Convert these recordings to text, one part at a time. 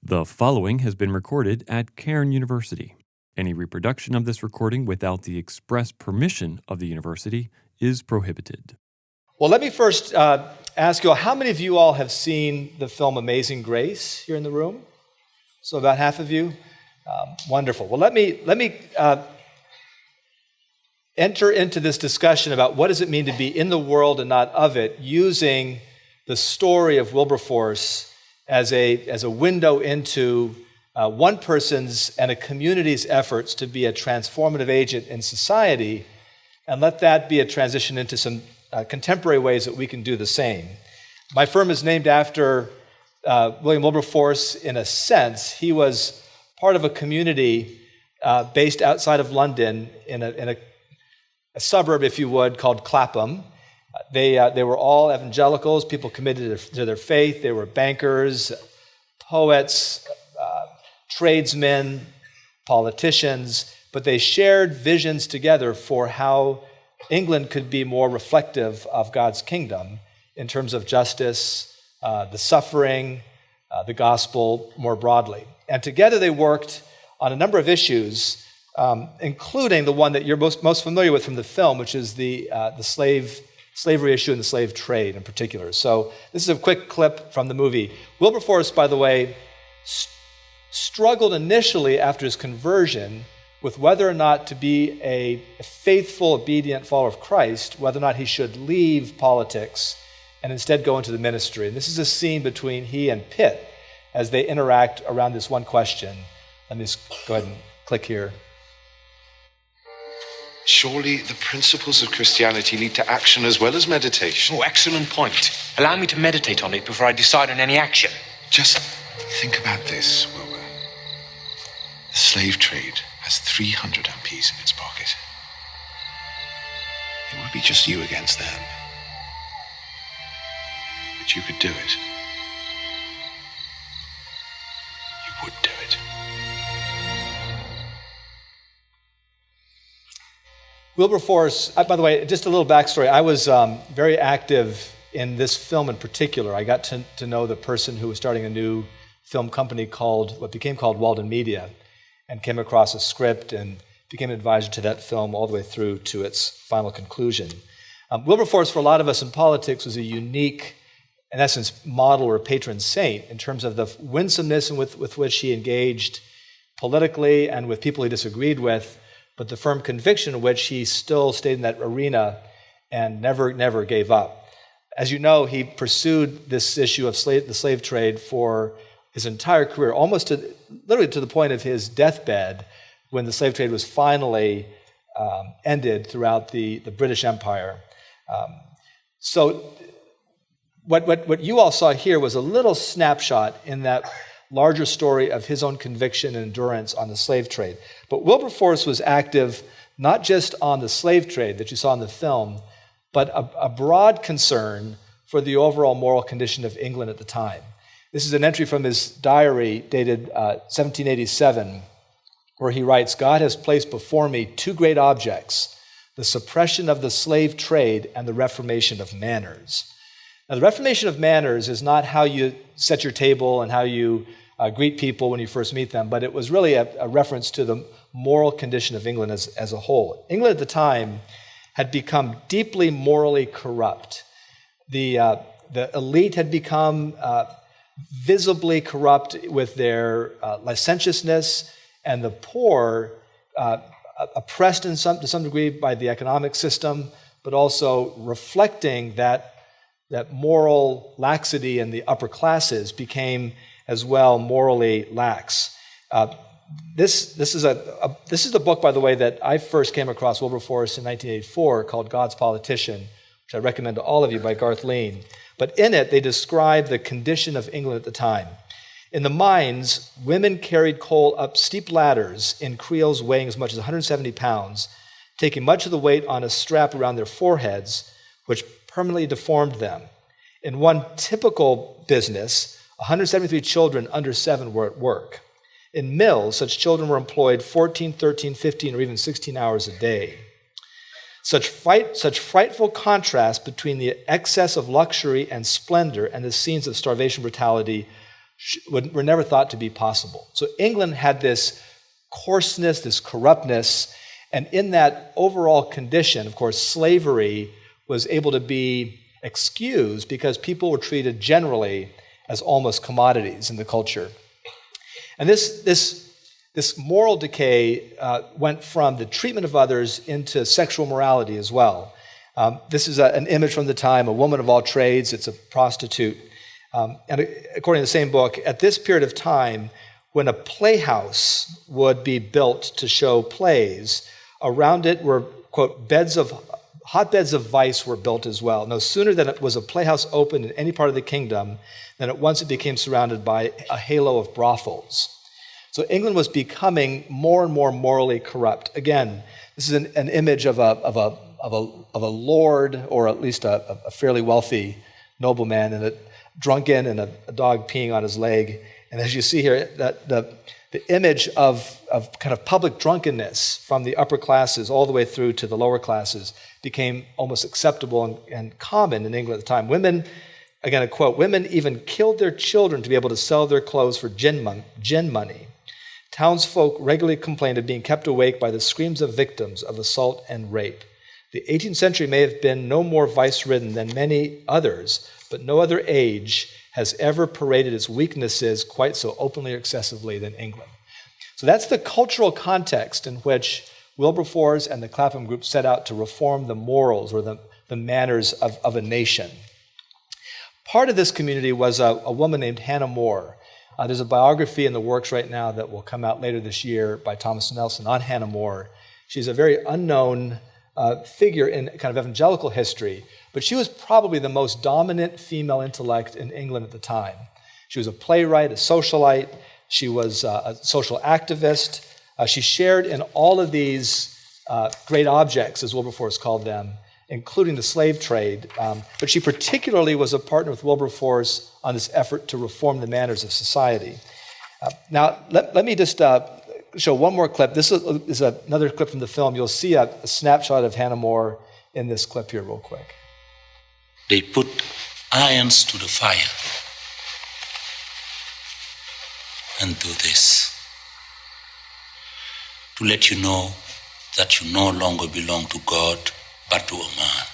The following has been recorded at Cairn University. Any reproduction of this recording without the express permission of the university is prohibited. Well, let me first ask you all, how many of you all have seen the film Amazing Grace here in the room? So about half of you? Wonderful. Well, let me enter into this discussion about what does it mean to be in the world and not of it, using the story of Wilberforce as a window into one person's and a community's efforts to be a transformative agent in society, and let that be a transition into some contemporary ways that we can do the same. My firm is named after William Wilberforce in a sense. He was part of a community based outside of London in a suburb, if you would, called Clapham. They were all evangelicals, people committed to their faith. They were bankers, poets, tradesmen, politicians, but they shared visions together for how England could be more reflective of God's kingdom in terms of justice, the suffering, the gospel more broadly. And together they worked on a number of issues, including the one that you're most familiar with from the film, which is the slavery issue and the slave trade in particular. So this is a quick clip from the movie. Wilberforce, by the way, struggled initially after his conversion with whether or not to be a faithful, obedient follower of Christ, whether or not he should leave politics and instead go into the ministry. And this is a scene between he and Pitt as they interact around this one question. Let me just go ahead and click here. Surely the principles of Christianity lead to action as well as meditation. Oh, excellent point. Allow me to meditate on it before I decide on any action. Just think about this, Wilbur. The slave trade has 300 MPs in its pocket. It would be just you against them. But you could do it. You would do it. Wilberforce, by the way, just a little backstory. I was very active in this film in particular. I got to know the person who was starting a new film company what became called Walden Media, and came across a script and became an advisor to that film all the way through to its final conclusion. Wilberforce, for a lot of us in politics, was a unique, in essence, model or patron saint in terms of the winsomeness with which he engaged politically and with people he disagreed with, but the firm conviction in which he still stayed in that arena and never gave up. As you know, he pursued this issue of the slave trade for his entire career, almost literally to the point of his deathbed, when the slave trade was finally ended throughout the British Empire. So what you all saw here was a little snapshot in that larger story of his own conviction and endurance on the slave trade. But Wilberforce was active not just on the slave trade that you saw in the film, but a broad concern for the overall moral condition of England at the time. This is an entry from his diary dated 1787, where he writes, "God has placed before me two great objects, the suppression of the slave trade and the reformation of manners." Now, the reformation of manners is not how you set your table and how you greet people when you first meet them, but it was really a reference to the moral condition of England as a whole. England at the time had become deeply morally corrupt. The elite had become visibly corrupt with their licentiousness, and the poor, oppressed to some degree by the economic system, but also reflecting that moral laxity in the upper classes became as well morally lax. This is the book, by the way, that I first came across Wilberforce in 1984 called God's Politician, which I recommend to all of you, by Garth Lean. But in it, they describe the condition of England at the time. In the mines, women carried coal up steep ladders in creels weighing as much as 170 pounds, taking much of the weight on a strap around their foreheads, which permanently deformed them. In one typical business, 173 children under 7 were at work. In mills, such children were employed 14, 13, 15, or even 16 hours a day. Such frightful contrast between the excess of luxury and splendor and the scenes of starvation brutality were never thought to be possible. So England had this coarseness, this corruptness, and in that overall condition, of course, slavery was able to be excused because people were treated generally as almost commodities in the culture. And this moral decay went from the treatment of others into sexual morality as well. This is an image from the time, a woman of all trades, it's a prostitute. And according to the same book, at this period of time, when a playhouse would be built to show plays, around it were, quote, hotbeds of vice were built as well. No sooner than it was a playhouse opened in any part of the kingdom, than at once it became surrounded by a halo of brothels. So England was becoming more and more morally corrupt. Again, this is an image of a lord, or at least a fairly wealthy nobleman, and a drunken and a dog peeing on his leg. And as you see here, the image of kind of public drunkenness from the upper classes all the way through to the lower classes became almost acceptable and common in England at the time. Women, again a quote, women even killed their children to be able to sell their clothes for gin money. Townsfolk regularly complained of being kept awake by the screams of victims of assault and rape. The 18th century may have been no more vice-ridden than many others, but no other age has ever paraded its weaknesses quite so openly or excessively than England. So that's the cultural context in which Wilberforce and the Clapham Group set out to reform the morals or the manners of a nation. Part of this community was a woman named Hannah More. There's a biography in the works right now that will come out later this year by Thomas Nelson on Hannah More. She's a very unknown figure in kind of evangelical history, but she was probably the most dominant female intellect in England at the time. She was a playwright, a socialite. She was a social activist. She shared in all of these great objects, as Wilberforce called them, including the slave trade. But she particularly was a partner with Wilberforce on this effort to reform the manners of society. Now, let me just show one more clip. This is another clip from the film. You'll see a snapshot of Hannah More in this clip here real quick. They put irons to the fire and do this to let you know that you no longer belong to God, but to a man.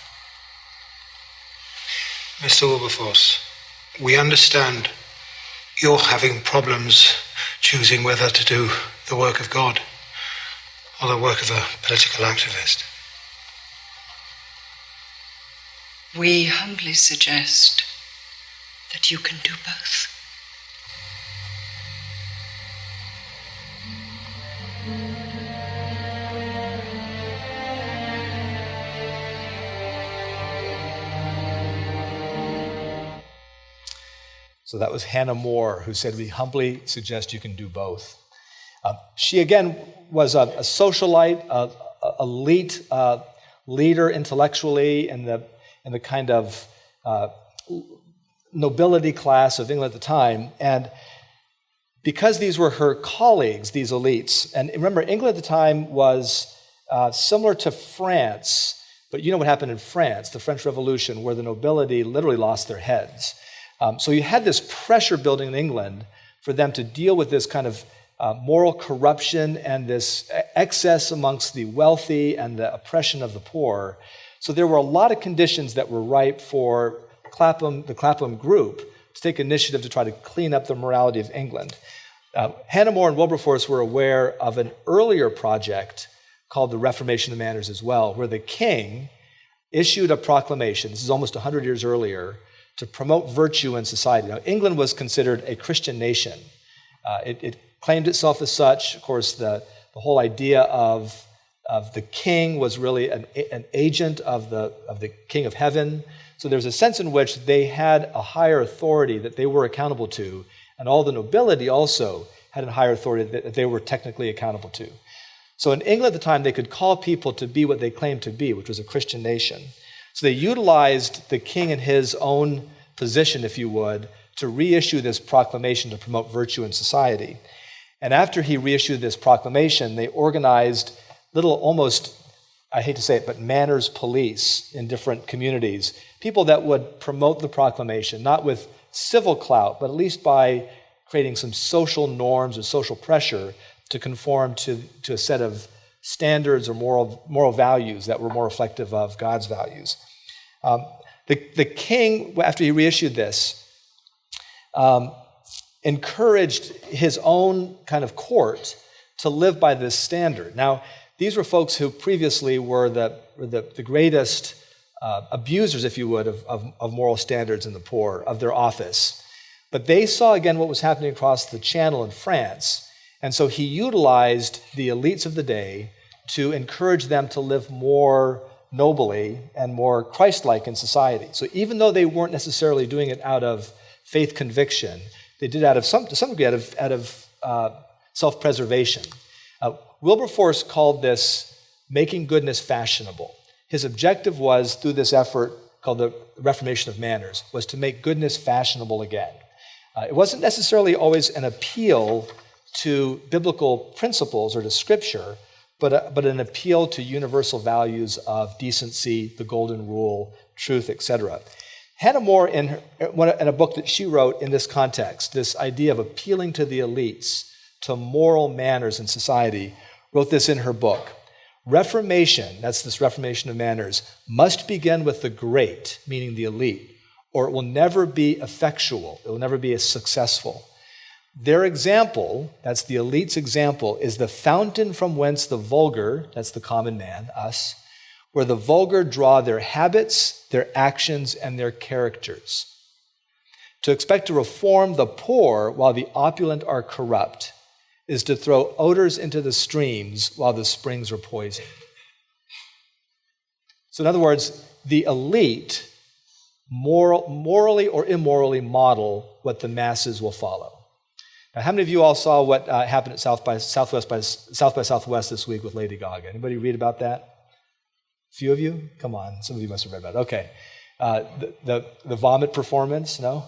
Mr. Wilberforce, we understand you're having problems choosing whether to do the work of God or the work of a political activist. We humbly suggest that you can do both. So that was Hannah More, who said, we humbly suggest you can do both. She, again, was a socialite, a elite leader intellectually in the kind of nobility class of England at the time. And because these were her colleagues, these elites, and remember, England at the time was similar to France, but you know what happened in France, the French Revolution, where the nobility literally lost their heads. So you had this pressure building in England for them to deal with this kind of moral corruption and this excess amongst the wealthy and the oppression of the poor. So there were a lot of conditions that were ripe for the Clapham Group to take initiative to try to clean up the morality of England. Hannah More and Wilberforce were aware of an earlier project called the Reformation of Manners as well, where the king issued a proclamation, this is almost 100 years earlier, to promote virtue in society. Now, England was considered a Christian nation. It claimed itself as such. Of course, the whole idea of the king was really an agent of the King of Heaven. So there's a sense in which they had a higher authority that they were accountable to, and all the nobility also had a higher authority that they were technically accountable to. So in England at the time, they could call people to be what they claimed to be, which was a Christian nation. So they utilized the king in his own position, if you would, to reissue this proclamation to promote virtue in society. And after he reissued this proclamation, they organized little, almost, I hate to say it, but manners police in different communities, people that would promote the proclamation, not with civil clout, but at least by creating some social norms or social pressure to conform to a set of standards or moral values that were more reflective of God's values. The king, after he reissued this, encouraged his own kind of court to live by this standard. Now, these were folks who previously were the greatest abusers, if you would, of moral standards in the poor, of their office. But they saw again what was happening across the Channel in France, and so he utilized the elites of the day to encourage them to live more nobly and more Christ-like in society. So even though they weren't necessarily doing it out of faith conviction, they did to some degree out of self-preservation. Wilberforce called this making goodness fashionable. His objective was, through this effort called the Reformation of Manners, was to make goodness fashionable again. It wasn't necessarily always an appeal to biblical principles or to Scripture, but an appeal to universal values of decency, the golden rule, truth, etc. Hannah More, in a book that she wrote in this context, this idea of appealing to the elites, to moral manners in society, wrote this in her book. Reformation, that's this Reformation of Manners, must begin with the great, meaning the elite, or it will never be effectual, it will never be as successful. Their example, that's the elite's example, is the fountain from whence the vulgar, that's the common man, us, where the vulgar draw their habits, their actions, and their characters. To expect to reform the poor while the opulent are corrupt is to throw odors into the streams while the springs are poisoned. So in other words, the elite morally or immorally model what the masses will follow. Now, how many of you all saw what happened at South by Southwest this week with Lady Gaga? Anybody read about that? A few of you? Come on, some of you must have read about it. Okay. The vomit performance, no?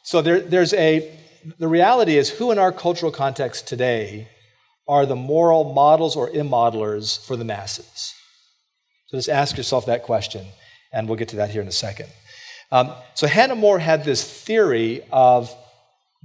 So the reality is, who in our cultural context today are the moral models or immodelers for the masses? So just ask yourself that question, and we'll get to that here in a second. So Hannah More had this theory of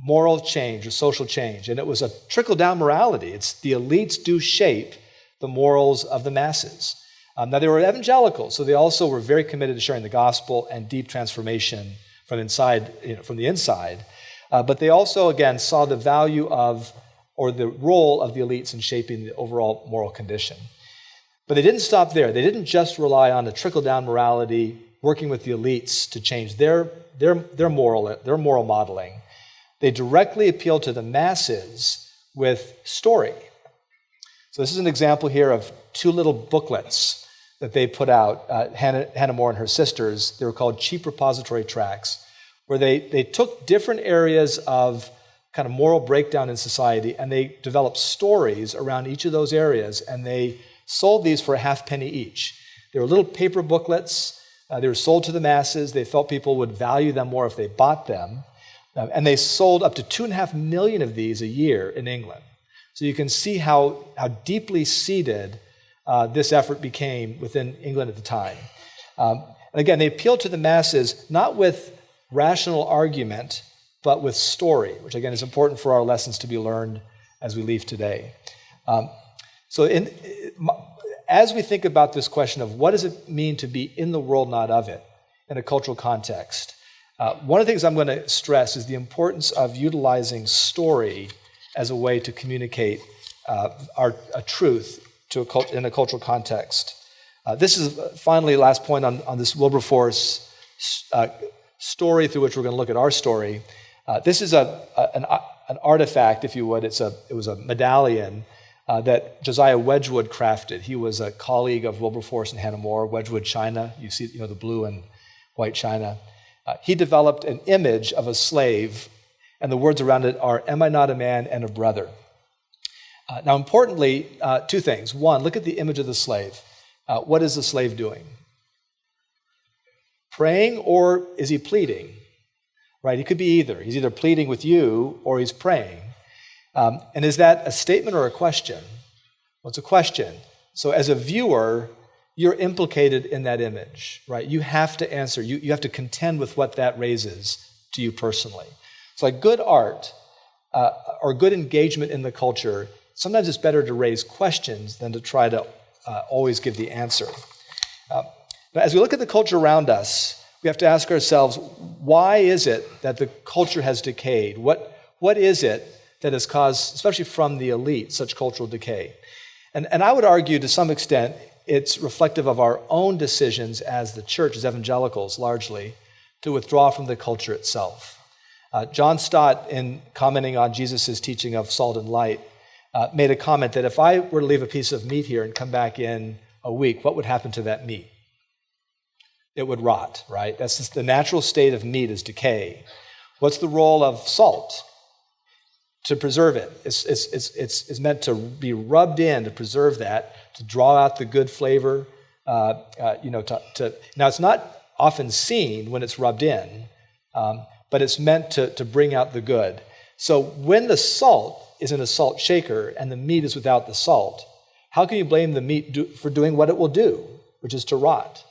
moral change or social change, and it was a trickle-down morality. It's the elites do shape the morals of the masses. Now, they were evangelical, so they also were very committed to sharing the gospel and deep transformation from the inside. But they also, again, saw the value of, or the role of the elites in shaping the overall moral condition. But they didn't stop there. They didn't just rely on a trickle-down morality, working with the elites to change their moral modeling. They directly appealed to the masses with story. So this is an example here of two little booklets that they put out, Hannah More and her sisters. They were called Cheap Repository Tracts, where they took different areas of kind of moral breakdown in society, and they developed stories around each of those areas, and they sold these for a half penny each. They were little paper booklets. They were sold to the masses. They felt people would value them more if they bought them. And they sold up to 2.5 million of these a year in England. So you can see how deeply seated this effort became within England at the time. And again, they appealed to the masses not with rational argument, but with story, which again is important for our lessons to be learned as we leave today. As we think about this question of what does it mean to be in the world, not of it, in a cultural context, one of the things I'm going to stress is the importance of utilizing story as a way to communicate a truth in a cultural context. This is finally last point on this Wilberforce story through which we're going to look at our story. This is an artifact, if you would. It was a medallion that Josiah Wedgwood crafted. He was a colleague of Wilberforce and Hannah More. Wedgwood china, you see, the blue and white china. He developed an image of a slave, and the words around it are, "Am I not a man and a brother?" Now, importantly, two things. One, look at the image of the slave. What is the slave doing? Praying, or is he pleading? Right? He could be either. He's either pleading with you or he's praying. And is that a statement or a question? Well, it's a question. So as a viewer, you're implicated in that image, right? You have to answer. You have to contend with what that raises to you personally. It's like good art or good engagement in the culture. Sometimes it's better to raise questions than to try to always give the answer. But as we look at the culture around us, we have to ask ourselves, why is it that the culture has decayed? What is it that has caused, especially from the elite, such cultural decay? And I would argue to some extent it's reflective of our own decisions as the church, as evangelicals largely, to withdraw from the culture itself. John Stott, in commenting on Jesus' teaching of salt and light, made a comment that if I were to leave a piece of meat here and come back in a week, what would happen to that meat? It would rot, right? That's just the natural state of meat is decay. What's the role of salt? To preserve it. It's meant to be rubbed in to preserve that, to draw out the good flavor. Now, it's not often seen when it's rubbed in, but it's meant to bring out the good. So when the salt is in a salt shaker and the meat is without the salt, how can you blame the meat for doing what it will do, which is to rot?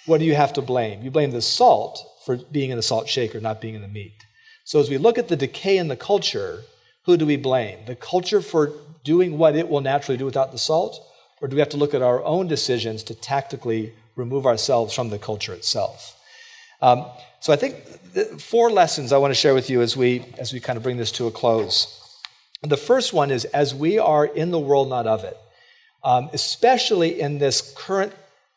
What do you have to blame? You blame the salt for being in the salt shaker, not being in the meat. So as we look at the decay in the culture, who do we blame? The culture for doing what it will naturally do without the salt? Or do we have to look at our own decisions to tactically remove ourselves from the culture itself? So I think 4 lessons I want to share with you as we kind of bring this to a close. The first one is, as we are in the world, not of it, especially in this current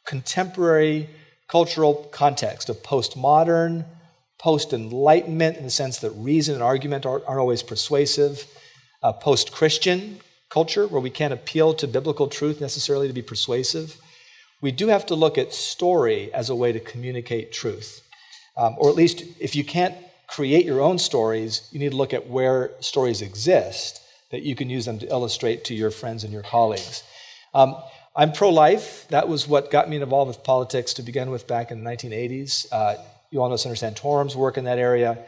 contemporary cultural context of postmodern, post-enlightenment, in the sense that reason and argument aren't always persuasive, post-Christian culture, where we can't appeal to biblical truth necessarily to be persuasive, we do have to look at story as a way to communicate truth. Or at least, if you can't create your own stories, you need to look at where stories exist, that you can use them to illustrate to your friends and your colleagues. I'm pro-life. That was what got me involved with politics to begin with back in the 1980s. You all know Senator Santorum's work in that area.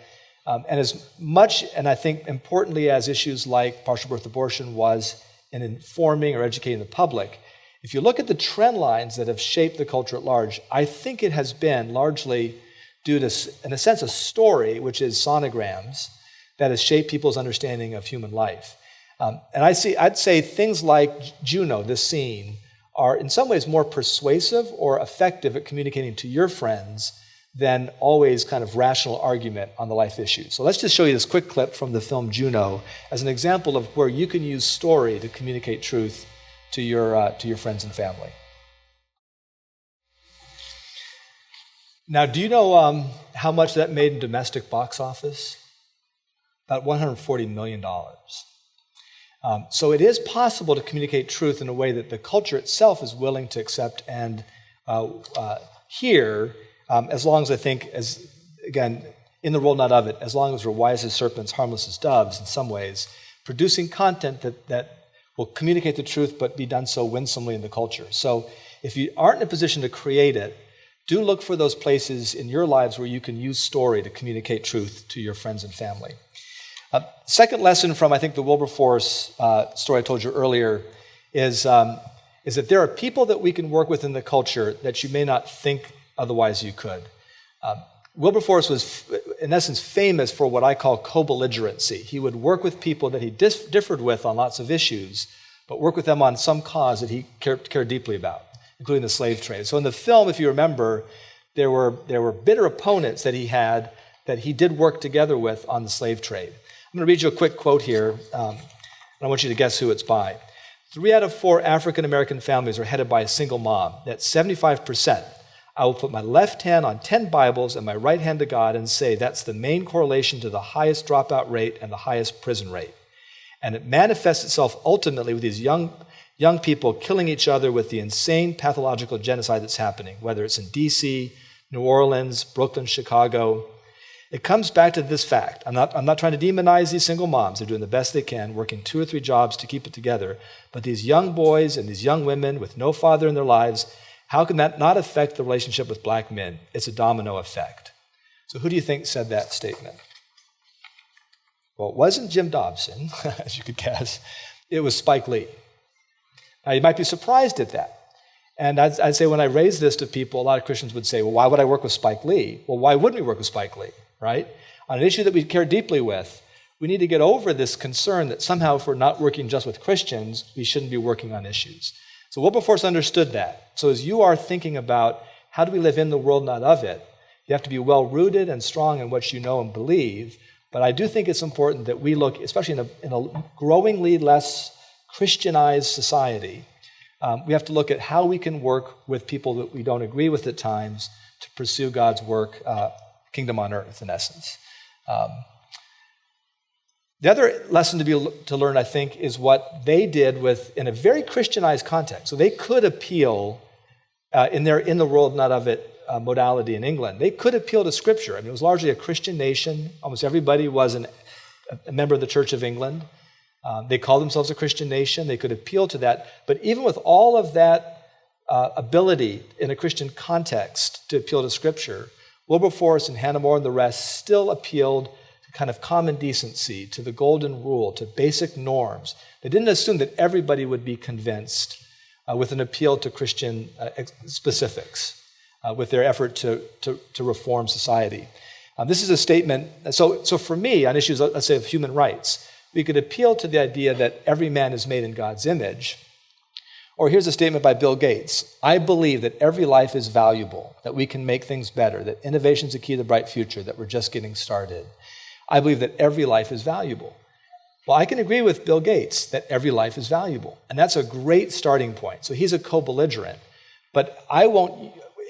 And as much, and I think importantly, as issues like partial birth abortion was in informing or educating the public, if you look at the trend lines that have shaped the culture at large, I think it has been largely due to, in a sense, a story, which is sonograms, that has shaped people's understanding of human life. And I'd say things like Juno, this scene, are in some ways more persuasive or effective at communicating to your friends than always kind of rational argument on the life issue. So let's just show you this quick clip from the film Juno as an example of where you can use story to communicate truth to your friends and family. Now, do you know how much that made in domestic box office? About $140 million. So it is possible to communicate truth in a way that the culture itself is willing to accept and hear, as long as I think, as again, in the world, not of it, as long as we're wise as serpents, harmless as doves in some ways, producing content that will communicate the truth but be done so winsomely in the culture. So if you aren't in a position to create it, do look for those places in your lives where you can use story to communicate truth to your friends and family. Second lesson from, I think, the Wilberforce story I told you earlier is that there are people that we can work with in the culture that you may not think otherwise you could. Wilberforce was, in essence, famous for what I call co-belligerency. He would work with people that he differed with on lots of issues, but work with them on some cause that he cared deeply about, including the slave trade. So in the film, if you remember, there were bitter opponents that he had that he did work together with on the slave trade. I'm going to read you a quick quote here, and I want you to guess who it's by. 3 out of 4 African-American families are headed by a single mom. That's 75%. I will put my left hand on 10 Bibles and my right hand to God and say that's the main correlation to the highest dropout rate and the highest prison rate. And it manifests itself ultimately with these young people killing each other with the insane pathological genocide that's happening, whether it's in D.C., New Orleans, Brooklyn, Chicago. It comes back to this fact. I'm not trying to demonize these single moms. They're doing the best they can, working 2 or 3 jobs to keep it together. But these young boys and these young women with no father in their lives, how can that not affect the relationship with black men? It's a domino effect. So who do you think said that statement? Well, it wasn't Jim Dobson, as you could guess. It was Spike Lee. Now, you might be surprised at that. And I'd say when I raise this to people, a lot of Christians would say, well, why would I work with Spike Lee? Well, why wouldn't we work with Spike Lee, right? on an issue that we care deeply with, we need to get over this concern that somehow if we're not working just with Christians, we shouldn't be working on issues. So Wilberforce understood that. So as you are thinking about how do we live in the world, not of it, you have to be well-rooted and strong in what you know and believe. But I do think it's important that we look, especially in a growingly less Christianized society, we have to look at how we can work with people that we don't agree with at times to pursue God's work, kingdom on earth, in essence. The other lesson to learn, I think, is what they did in a very Christianized context. So they could appeal in the world, not of it, modality in England. They could appeal to Scripture. I mean, it was largely a Christian nation. Almost everybody was a member of the Church of England. They called themselves a Christian nation. They could appeal to that. But even with all of that ability in a Christian context to appeal to Scripture, Wilberforce and Hannah More and the rest still appealed to kind of common decency, to the golden rule, to basic norms. They didn't assume that everybody would be convinced with an appeal to Christian specifics, with their effort to reform society. This is a statement, so for me, on issues, let's say, of human rights, we could appeal to the idea that every man is made in God's image. Or here's a statement by Bill Gates. I believe that every life is valuable, that we can make things better, that innovation is the key to the bright future, that we're just getting started. I believe that every life is valuable. Well, I can agree with Bill Gates that every life is valuable. And that's a great starting point. So he's a co-belligerent. But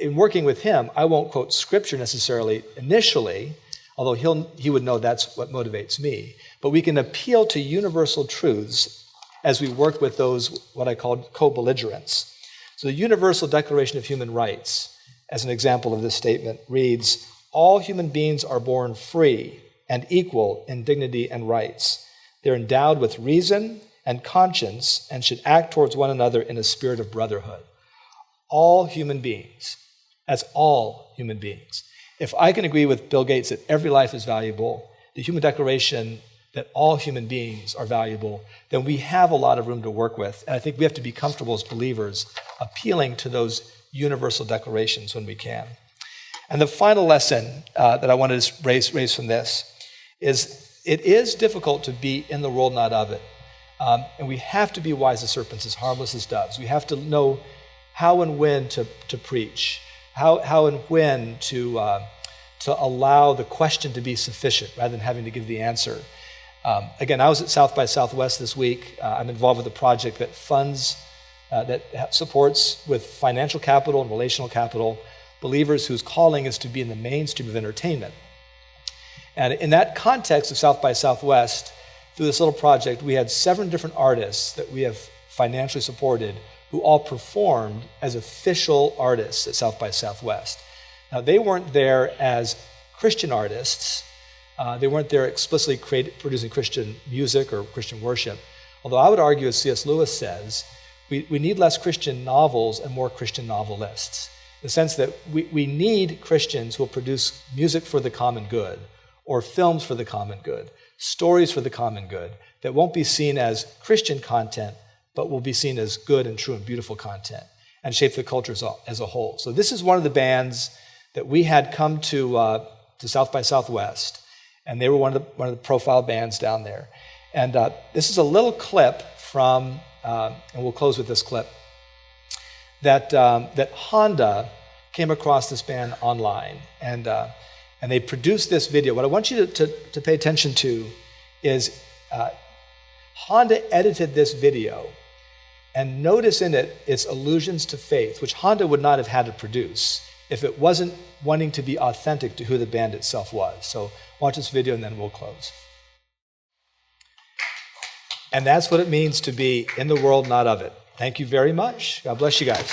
in working with him, I won't quote Scripture necessarily initially, although he would know that's what motivates me. But we can appeal to universal truths as we work with those, what I call co-belligerents. So the Universal Declaration of Human Rights, as an example of this statement, reads, all human beings are born free and equal in dignity and rights. They're endowed with reason and conscience and should act towards one another in a spirit of brotherhood. All human beings. That's all human beings. If I can agree with Bill Gates that every life is valuable, the Human Declaration that all human beings are valuable, then we have a lot of room to work with. And I think we have to be comfortable as believers appealing to those universal declarations when we can. And the final lesson that I wanted to raise from this is it is difficult to be in the world, not of it. And we have to be wise as serpents, as harmless as doves. We have to know how and when to preach, how and when to allow the question to be sufficient rather than having to give the answer. Again, I was at South by Southwest this week. I'm involved with a project that funds, that supports with financial capital and relational capital believers whose calling is to be in the mainstream of entertainment. And in that context of South by Southwest, through this little project, we had 7 different artists that we have financially supported who all performed as official artists at South by Southwest. Now, they weren't there as Christian artists. They weren't there explicitly producing Christian music or Christian worship. Although I would argue, as C.S. Lewis says, we need less Christian novels and more Christian novelists. In the sense that we need Christians who will produce music for the common good, or films for the common good, stories for the common good, that won't be seen as Christian content, but will be seen as good and true and beautiful content, and shape the culture as a whole. So this is one of the bands that we had come to South by Southwest, and they were one of the profile bands down there. And this is a little clip from, and we'll close with this clip, that Honda came across this band online, and they produced this video. What I want you to pay attention to is Honda edited this video, and notice in it its allusions to faith, which Honda would not have had to produce if it wasn't wanting to be authentic to who the band itself was. So watch this video and then we'll close. And that's what it means to be in the world, not of it. Thank you very much. God bless you guys.